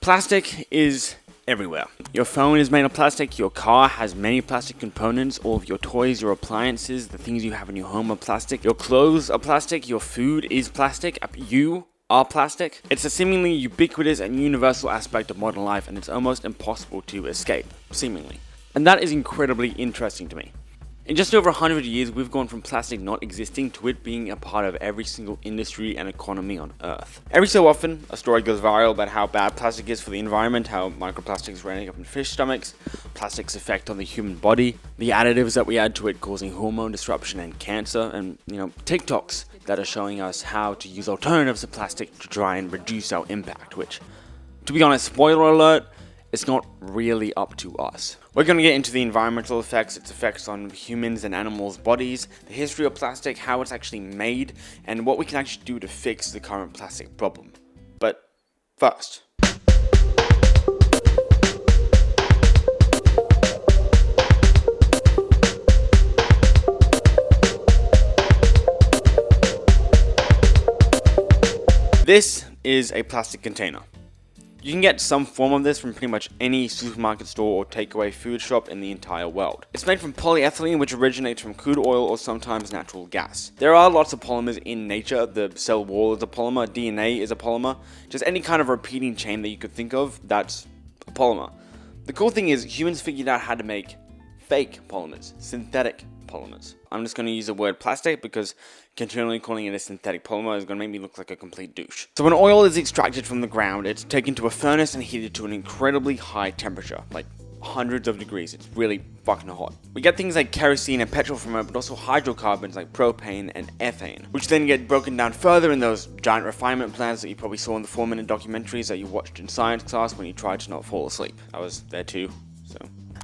Plastic is everywhere. Your phone is made of plastic, your car has many plastic components, all of your toys, your appliances, the things you have in your home are plastic, your clothes are plastic, your food is plastic, you are plastic. It's a seemingly ubiquitous and universal aspect of modern life, and it's almost impossible to escape, seemingly. And that is incredibly interesting to me. In just over 100 years, we've gone from plastic not existing to it being a part of every single industry and economy on Earth. Every so often, a story goes viral about how bad plastic is for the environment, how microplastics are ending up in fish stomachs, plastic's effect on the human body, the additives that we add to it causing hormone disruption and cancer, and, TikToks that are showing us how to use alternatives to plastic to try and reduce our impact, which, to be honest, spoiler alert, it's not really up to us. We're going to get into the environmental effects, its effects on humans and animals' bodies, the history of plastic, how it's actually made, and what we can actually do to fix the current plastic problem. But first, this is a plastic container. You can get some form of this from pretty much any supermarket store or takeaway food shop in the entire world. It's made from polyethylene, which originates from crude oil or sometimes natural gas. There are lots of polymers in nature. The cell wall is a polymer, DNA is a polymer. Just any kind of repeating chain that you could think of, that's a polymer. The cool thing is humans figured out how to make fake polymers, synthetic polymers. I'm just going to use the word plastic because continually calling it a synthetic polymer is going to make me look like a complete douche. So when oil is extracted from the ground, it's taken to a furnace and heated to an incredibly high temperature, like hundreds of degrees. It's really fucking hot. We get things like kerosene and petrol from it, but also hydrocarbons like propane and ethane, which then get broken down further in those giant refinement plants that you probably saw in the 4-minute documentaries that you watched in science class when you tried to not fall asleep. I was there too, so.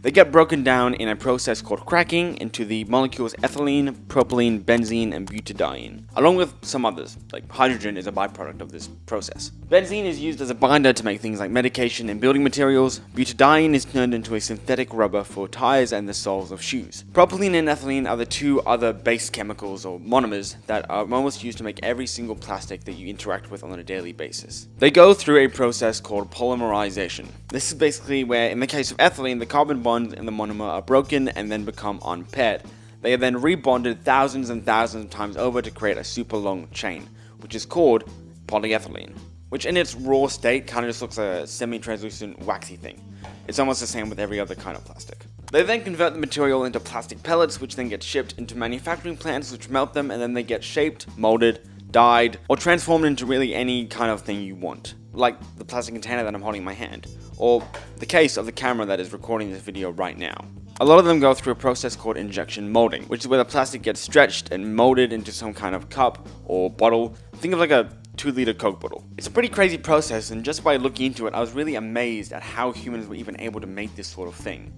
They get broken down in a process called cracking into the molecules ethylene, propylene, benzene, and butadiene, along with some others, like hydrogen is a byproduct of this process. Benzene is used as a binder to make things like medication and building materials. Butadiene is turned into a synthetic rubber for tires and the soles of shoes. Propylene and ethylene are the two other base chemicals or monomers that are almost used to make every single plastic that you interact with on a daily basis. They go through a process called polymerization. This is basically where, in the case of ethylene, the carbon bonds in the monomer are broken and then become unpaired. They are then rebonded thousands and thousands of times over to create a super long chain, which is called polyethylene, which in its raw state kind of just looks like a semi-translucent waxy thing. It's almost the same with every other kind of plastic. They then convert the material into plastic pellets, which then get shipped into manufacturing plants which melt them, and then they get shaped, molded, dyed, or transformed into really any kind of thing you want, like the plastic container that I'm holding in my hand, or the case of the camera that is recording this video right now. A lot of them go through a process called injection molding, which is where the plastic gets stretched and molded into some kind of cup or bottle. Think of like a 2-liter Coke bottle. It's a pretty crazy process, and just by looking into it, I was really amazed at how humans were even able to make this sort of thing.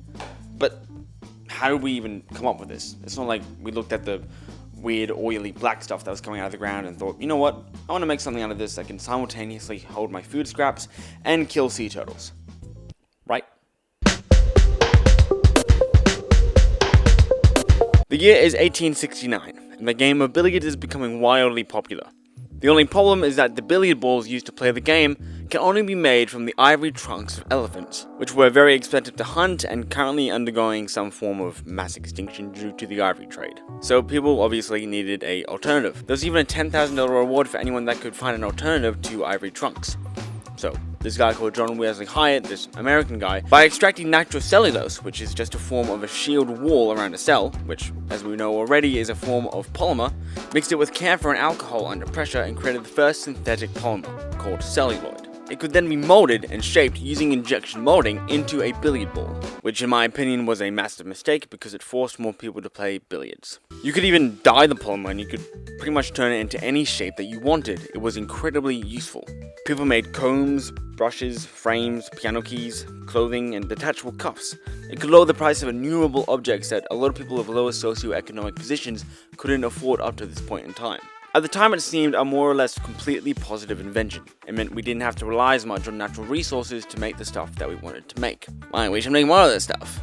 But how did we even come up with this? It's not like we looked at the weird oily black stuff that was coming out of the ground and thought, you know what, I want to make something out of this that can simultaneously hold my food scraps and kill sea turtles. Right? The year is 1869, and the game of billiards is becoming wildly popular. The only problem is that the billiard balls used to play the game can only be made from the ivory trunks of elephants, which were very expensive to hunt and currently undergoing some form of mass extinction due to the ivory trade. So people obviously needed an alternative. There was even a $10,000 reward for anyone that could find an alternative to ivory trunks. So this guy called John Wesley hired this American guy by extracting nitrocellulose, which is just a form of a shield wall around a cell, which, as we know already, is a form of polymer, mixed it with camphor and alcohol under pressure and created the first synthetic polymer, called celluloid. It could then be molded and shaped using injection molding into a billiard ball, which in my opinion was a massive mistake because it forced more people to play billiards. You could even dye the polymer and you could pretty much turn it into any shape that you wanted. It was incredibly useful. People made combs, brushes, frames, piano keys, clothing, and detachable cuffs. It could lower the price of innumerable objects that a lot of people of lower socioeconomic positions couldn't afford up to this point in time. At the time, it seemed a more or less completely positive invention. It meant we didn't have to rely as much on natural resources to make the stuff that we wanted to make. Why, we should make more of this stuff.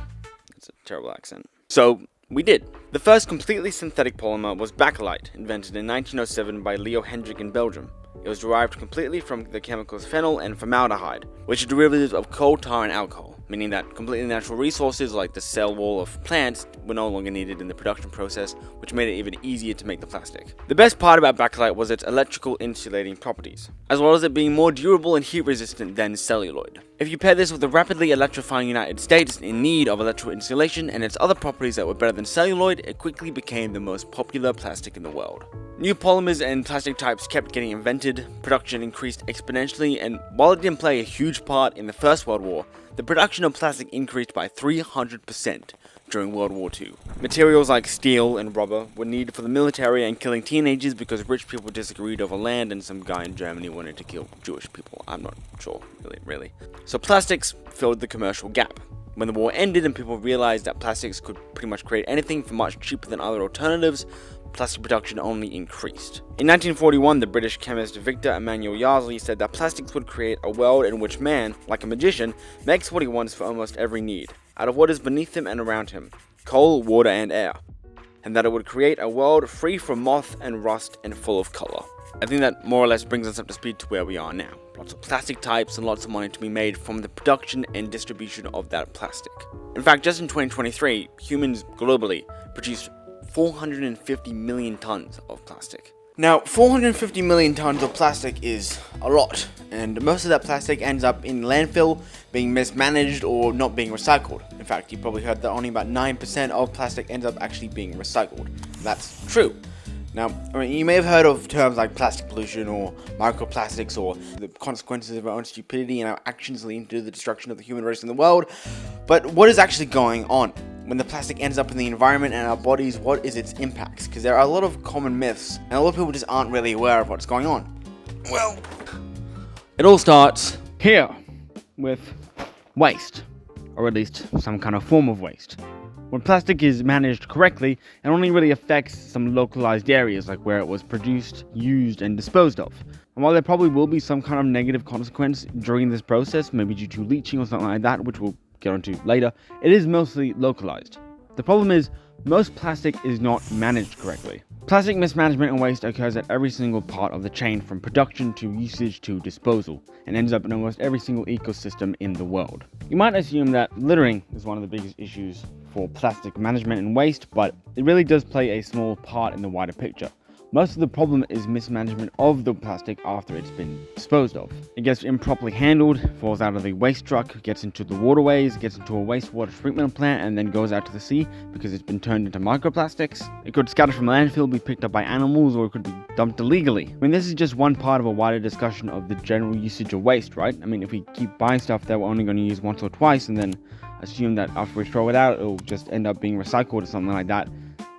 That's a terrible accent. So, we did. The first completely synthetic polymer was bakelite, invented in 1907 by Leo Hendrik in Belgium. It was derived completely from the chemicals phenol and formaldehyde, which are derivatives of coal tar and alcohol, meaning that completely natural resources like the cell wall of plants were no longer needed in the production process, which made it even easier to make the plastic. The best part about bakelite was its electrical insulating properties, as well as it being more durable and heat resistant than celluloid. If you pair this with the rapidly electrifying United States in need of electrical insulation and its other properties that were better than celluloid, it quickly became the most popular plastic in the world. New polymers and plastic types kept getting invented, production increased exponentially, and while it didn't play a huge part in the First World War, the production of plastic increased by 300% during World War II. Materials like steel and rubber were needed for the military and killing teenagers because rich people disagreed over land and some guy in Germany wanted to kill Jewish people. I'm not sure, really. So plastics filled the commercial gap. When the war ended and people realized that plastics could pretty much create anything for much cheaper than other alternatives, plastic production only increased. In 1941, the British chemist Victor Emmanuel Yarsley said that plastics would create a world in which man, like a magician, makes what he wants for almost every need, out of what is beneath him and around him, coal, water, and air, and that it would create a world free from moth and rust and full of color. I think that more or less brings us up to speed to where we are now. Lots of plastic types and lots of money to be made from the production and distribution of that plastic. In fact, just in 2023, humans globally produced 450 million tons of plastic. Now, 450 million tons of plastic is a lot, and most of that plastic ends up in landfill, being mismanaged or not being recycled. In fact, you probably heard that only about 9% of plastic ends up actually being recycled. That's true. Now, you may have heard of terms like plastic pollution or microplastics or the consequences of our own stupidity and our actions leading to the destruction of the human race in the world, but what is actually going on? When the plastic ends up in the environment and our bodies, what is its impacts? Because there are a lot of common myths, and a lot of people just aren't really aware of what's going on. Well, it all starts here with waste, or at least some kind of form of waste. When plastic is managed correctly, it only really affects some localized areas like where it was produced, used, and disposed of. And while there probably will be some kind of negative consequence during this process, maybe due to leaching or something like that, which we'll get onto later, it is mostly localized. The problem is, most plastic is not managed correctly. Plastic mismanagement and waste occurs at every single part of the chain, from production to usage to disposal, and ends up in almost every single ecosystem in the world. You might assume that littering is one of the biggest issues for plastic management and waste, but it really does play a small part in the wider picture. Most of the problem is mismanagement of the plastic after it's been disposed of. It gets improperly handled, falls out of the waste truck, gets into the waterways, gets into a wastewater treatment plant, and then goes out to the sea because it's been turned into microplastics. It could scatter from landfill, be picked up by animals, or it could be dumped illegally. I mean, this is just one part of a wider discussion of the general usage of waste, right? I mean, if we keep buying stuff that we're only going to use once or twice and then assume that after we throw it out, it'll just end up being recycled or something like that,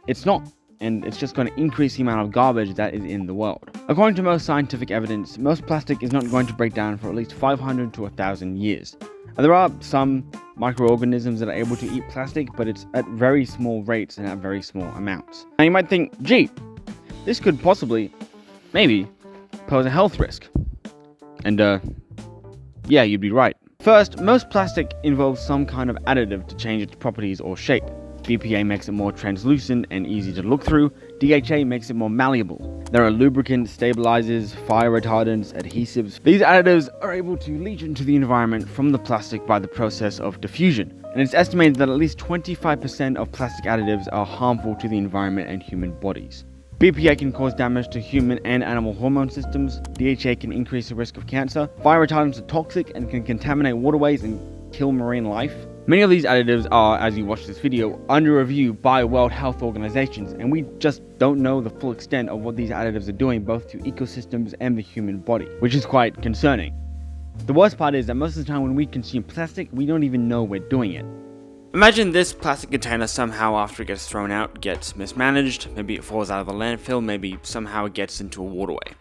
it's not. And it's just going to increase the amount of garbage that is in the world. According to most scientific evidence, most plastic is not going to break down for at least 500 to 1,000 years. And there are some microorganisms that are able to eat plastic, but it's at very small rates and at very small amounts. Now you might think, gee, this could possibly, maybe, pose a health risk. And yeah, you'd be right. First, most plastic involves some kind of additive to change its properties or shape. BPA makes it more translucent and easy to look through. DHA makes it more malleable. There are lubricants, stabilizers, fire retardants, adhesives. These additives are able to leach into the environment from the plastic by the process of diffusion. And it's estimated that at least 25% of plastic additives are harmful to the environment and human bodies. BPA can cause damage to human and animal hormone systems. DHA can increase the risk of cancer. Fire retardants are toxic and can contaminate waterways and kill marine life. Many of these additives are, as you watch this video, under review by World Health Organizations, and we just don't know the full extent of what these additives are doing both to ecosystems and the human body, which is quite concerning. The worst part is that most of the time when we consume plastic, we don't even know we're doing it. Imagine this plastic container somehow after it gets thrown out gets mismanaged, maybe it falls out of the landfill, maybe somehow it gets into a waterway.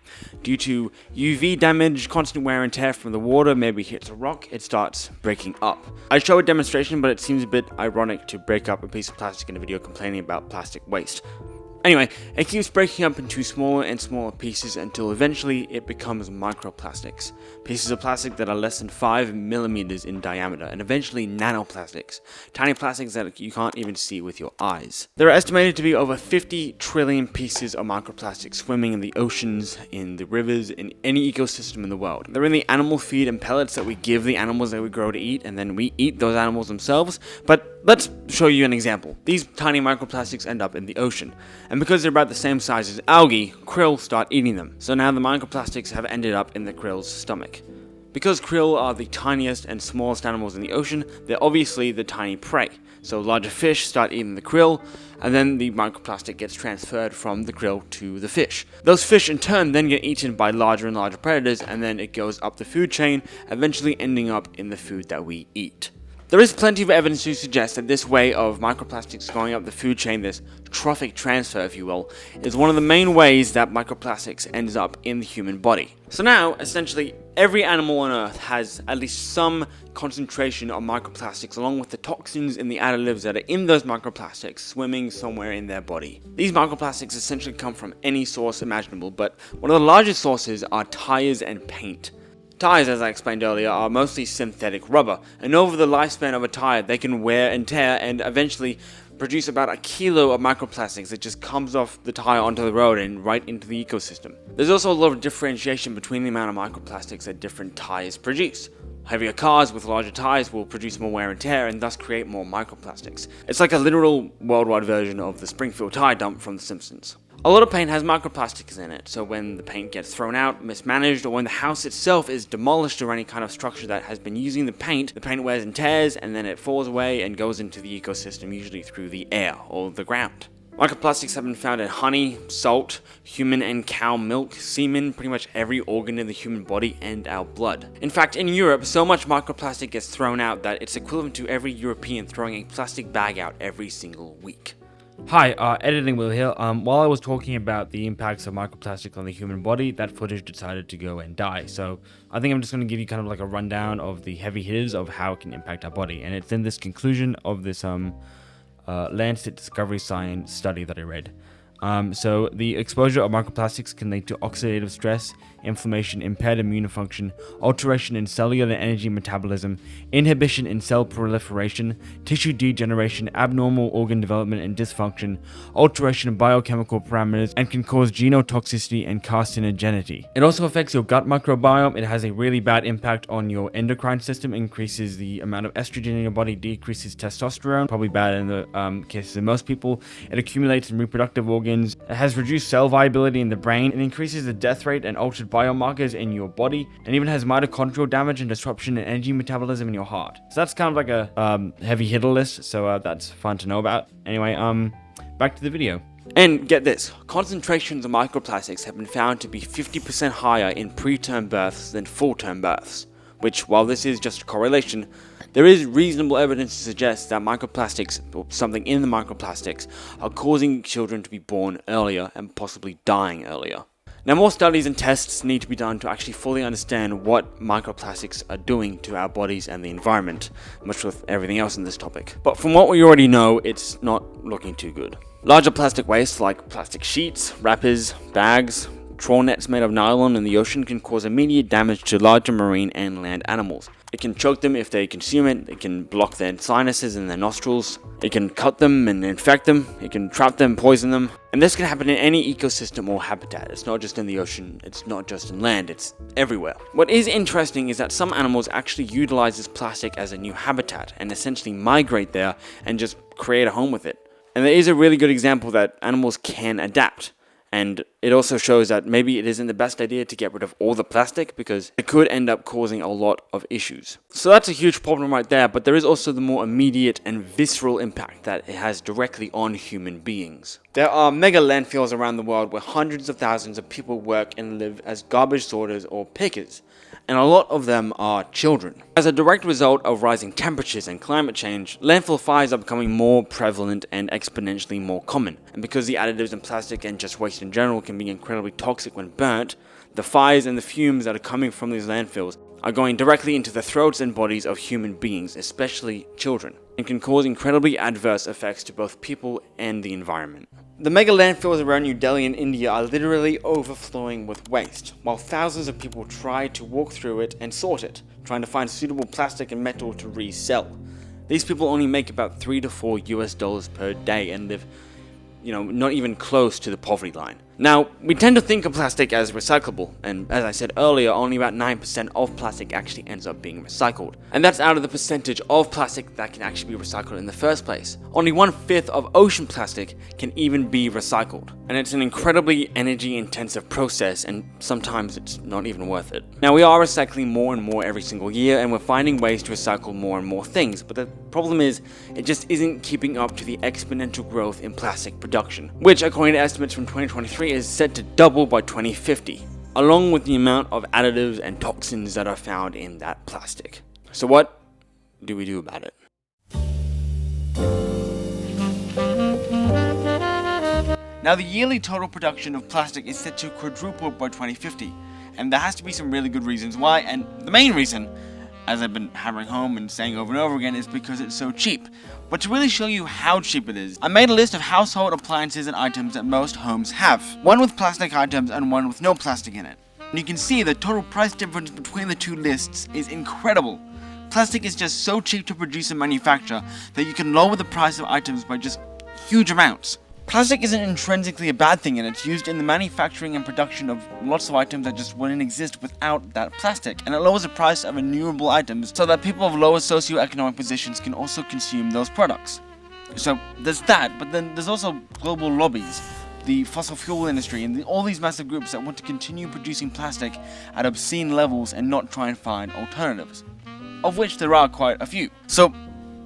Due to UV damage, constant wear and tear from the water, maybe hits a rock, it starts breaking up. I show a demonstration, but it seems a bit ironic to break up a piece of plastic in a video complaining about plastic waste. Anyway, it keeps breaking up into smaller and smaller pieces until eventually it becomes microplastics. Pieces of plastic that are less than 5 millimeters in diameter, and eventually nanoplastics. Tiny plastics that you can't even see with your eyes. There are estimated to be over 50 trillion pieces of microplastics swimming in the oceans, in the rivers, in any ecosystem in the world. They're in the animal feed and pellets that we give the animals that we grow to eat, and then we eat those animals themselves. But let's show you an example. These tiny microplastics end up in the ocean. And because they're about the same size as algae, krill start eating them. So now the microplastics have ended up in the krill's stomach. Because krill are the tiniest and smallest animals in the ocean, they're obviously the tiny prey. So larger fish start eating the krill, and then the microplastic gets transferred from the krill to the fish. Those fish in turn then get eaten by larger and larger predators, and then it goes up the food chain, eventually ending up in the food that we eat. There is plenty of evidence to suggest that this way of microplastics going up the food chain, this trophic transfer if you will, is one of the main ways that microplastics ends up in the human body. So now, essentially, every animal on Earth has at least some concentration of microplastics along with the toxins and the additives that are in those microplastics swimming somewhere in their body. These microplastics essentially come from any source imaginable, but one of the largest sources are tires and paint. Tires, as I explained earlier, are mostly synthetic rubber, and over the lifespan of a tire, they can wear and tear and eventually produce about a kilo of microplastics that just comes off the tire onto the road and right into the ecosystem. There's also a lot of differentiation between the amount of microplastics that different tires produce. Heavier cars with larger tires will produce more wear and tear and thus create more microplastics. It's like a literal worldwide version of the Springfield tire dump from The Simpsons. A lot of paint has microplastics in it, so when the paint gets thrown out, mismanaged, or when the house itself is demolished or any kind of structure that has been using the paint wears and tears, and then it falls away and goes into the ecosystem, usually through the air or the ground. Microplastics have been found in honey, salt, human and cow milk, semen, pretty much every organ in the human body, and our blood. In fact, in Europe, so much microplastic gets thrown out that it's equivalent to every European throwing a plastic bag out every single week. Hi, Editing Will here. While I was talking about the impacts of microplastics on the human body, that footage decided to go and die. So I think I'm just going to give you kind of like a rundown of the heavy hitters of how it can impact our body. And it's in this conclusion of this Lancet Discovery Science study that I read. So the exposure of microplastics can lead to oxidative stress, inflammation, impaired immune function, alteration in cellular energy metabolism, inhibition in cell proliferation, tissue degeneration, abnormal organ development and dysfunction, alteration in biochemical parameters, and can cause genotoxicity and carcinogenity. It also affects your gut microbiome. It has a really bad impact on your endocrine system, increases the amount of estrogen in your body, decreases testosterone, probably bad in the cases of most people. It accumulates in reproductive organs. It has reduced cell viability in the brain. It increases the death rate and altered biomarkers in your body, and even has mitochondrial damage and disruption in energy metabolism in your heart. So that's kind of like a heavy hitter list, so that's fun to know about. Anyway, back to the video. And get this, concentrations of microplastics have been found to be 50% higher in preterm births than full-term births, which, while this is just a correlation, there is reasonable evidence to suggest that microplastics, or something in the microplastics, are causing children to be born earlier and possibly dying earlier. Now, more studies and tests need to be done to actually fully understand what microplastics are doing to our bodies and the environment, much with everything else in this topic. But from what we already know, it's not looking too good. Larger plastic waste like plastic sheets, wrappers, bags, trawl nets made of nylon in the ocean can cause immediate damage to larger marine and land animals. It can choke them if they consume it, it can block their sinuses and their nostrils, it can cut them and infect them, it can trap them, poison them, and this can happen in any ecosystem or habitat. It's not just in the ocean, it's not just in land, it's everywhere. What is interesting is that some animals actually utilize this plastic as a new habitat and essentially migrate there and just create a home with it. And there is a really good example that animals can adapt. And it also shows that maybe it isn't the best idea to get rid of all the plastic because it could end up causing a lot of issues. So that's a huge problem right there, but there is also the more immediate and visceral impact that it has directly on human beings. There are mega landfills around the world where hundreds of thousands of people work and live as garbage sorters or pickers, and a lot of them are children. As a direct result of rising temperatures and climate change, landfill fires are becoming more prevalent and exponentially more common. And because the additives in plastic and just waste in general can be incredibly toxic when burnt, the fires and the fumes that are coming from these landfills are going directly into the throats and bodies of human beings, especially children, and can cause incredibly adverse effects to both people and the environment. The mega landfills around New Delhi in India are literally overflowing with waste, while thousands of people try to walk through it and sort it, trying to find suitable plastic and metal to resell. These people only make about $3 to $4 per day and live, not even close to the poverty line. Now, we tend to think of plastic as recyclable, and as I said earlier, only about 9% of plastic actually ends up being recycled. And that's out of the percentage of plastic that can actually be recycled in the first place. Only 1/5 of ocean plastic can even be recycled. And it's an incredibly energy-intensive process, and sometimes it's not even worth it. Now, we are recycling more and more every single year, and we're finding ways to recycle more and more things, but the problem is, it just isn't keeping up to the exponential growth in plastic production, which, according to estimates from 2023, is set to double by 2050, along with the amount of additives and toxins that are found in that plastic. So what do we do about it? Now, the yearly total production of plastic is set to quadruple by 2050, and there has to be some really good reasons why, and the main reason, as I've been hammering home and saying over and over again, is because it's so cheap. But to really show you how cheap it is, I made a list of household appliances and items that most homes have. One with plastic items and one with no plastic in it. And you can see the total price difference between the two lists is incredible. Plastic is just so cheap to produce and manufacture that you can lower the price of items by just huge amounts. Plastic isn't intrinsically a bad thing, and it's used in the manufacturing and production of lots of items that just wouldn't exist without that plastic, and it lowers the price of innumerable items so that people of lower socioeconomic positions can also consume those products. So there's that, but then there's also global lobbies, the fossil fuel industry, and all these massive groups that want to continue producing plastic at obscene levels and not try and find alternatives, of which there are quite a few. So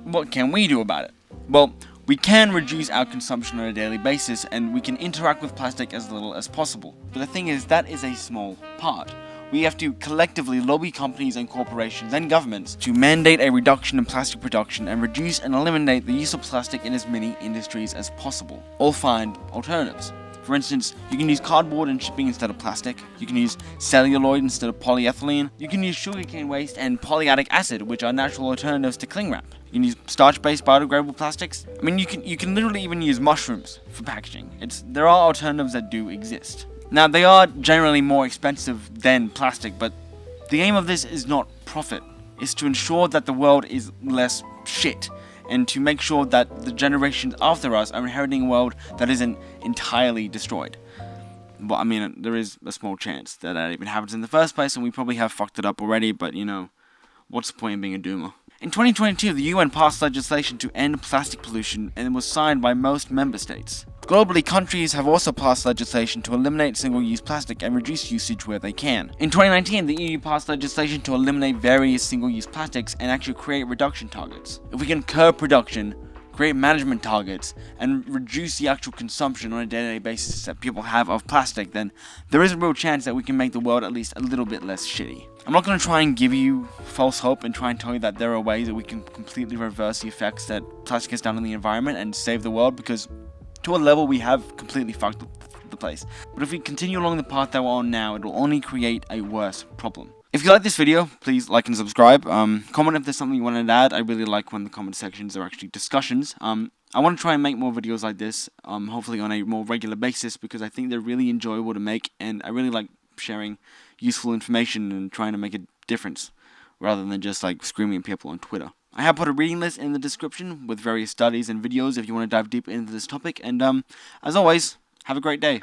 what can we do about it? Well, we can reduce our consumption on a daily basis, and we can interact with plastic as little as possible. But the thing is, that is a small part. We have to collectively lobby companies and corporations and governments to mandate a reduction in plastic production and reduce and eliminate the use of plastic in as many industries as possible, or find alternatives. For instance, you can use cardboard in shipping instead of plastic, you can use celluloid instead of polyethylene, you can use sugarcane waste and polyitic acid, which are natural alternatives to cling wrap. You can use starch-based biodegradable plastics. I mean, you can literally even use mushrooms for packaging. There are alternatives that do exist. Now, they are generally more expensive than plastic, but the aim of this is not profit. It's to ensure that the world is less shit, and to make sure that the generations after us are inheriting a world that isn't entirely destroyed. But I mean, there is a small chance that even happens in the first place, and we probably have fucked it up already, but what's the point in being a doomer? In 2022, the UN passed legislation to end plastic pollution, and it was signed by most member states. Globally, countries have also passed legislation to eliminate single-use plastic and reduce usage where they can. In 2019, the EU passed legislation to eliminate various single-use plastics and actually create reduction targets. If we can curb production, create management targets, and reduce the actual consumption on a day-to-day basis that people have of plastic, then there is a real chance that we can make the world at least a little bit less shitty. I'm not going to try and give you false hope and try and tell you that there are ways that we can completely reverse the effects that plastic has done on the environment and save the world, because to a level we have completely fucked the place. But if we continue along the path that we're on now, it will only create a worse problem. If you like this video, please like and subscribe. Comment if there's something you want to add. I really like when the comment sections are actually discussions. I want to try and make more videos like this, hopefully on a more regular basis, because I think they're really enjoyable to make, and I really like sharing useful information and trying to make a difference, rather than just like screaming at people on Twitter. I have put a reading list in the description with various studies and videos if you want to dive deeper into this topic, and as always, have a great day.